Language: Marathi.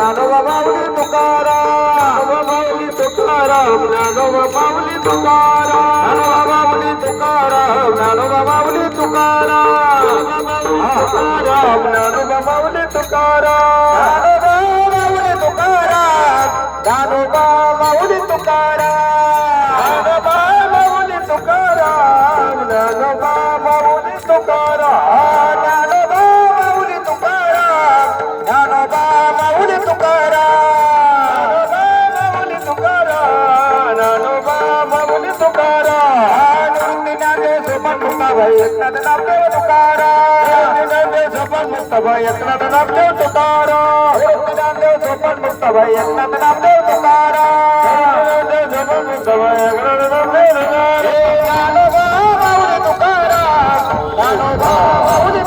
ज्ञानोबा माऊली तुकाराम, माऊली तुकाराम, ज्ञानोबा माऊली तुकाराम, माऊली तुकाराम, ज्ञानोबा माऊली तुकाराम, ज्ञानोबा माऊली तुकाराम, माऊली तुकाराम, ज्ञानोबा माऊली तुकाराम, माऊली तुकाराम, ज्ञानोबा माऊली तुकाराम, ज्ञानोबा माऊली तुकाराम, ज्ञानोबा माऊली तुकाराम, माऊली तुकाराम, ज्ञानोबा माऊली तुकाराम, निवृत्तीनाथे सोपान मुक्ताबाई एकनाथ नामदेव तुकाराम, निवृत्तीनाथे सोपान मुक्ताबाई एकनाथ नामदेव तुकाराम, निवृत्तीनाथे सोपान मुक्ताबाई एकनाथ नामदेव तुकाराम, निवृत्तीनाथे सोपान मुक्ताबाई एकनाथ नामदेव तुकाराम, ज्ञानोबा माऊली तुकाराम, ज्ञानोबा माऊली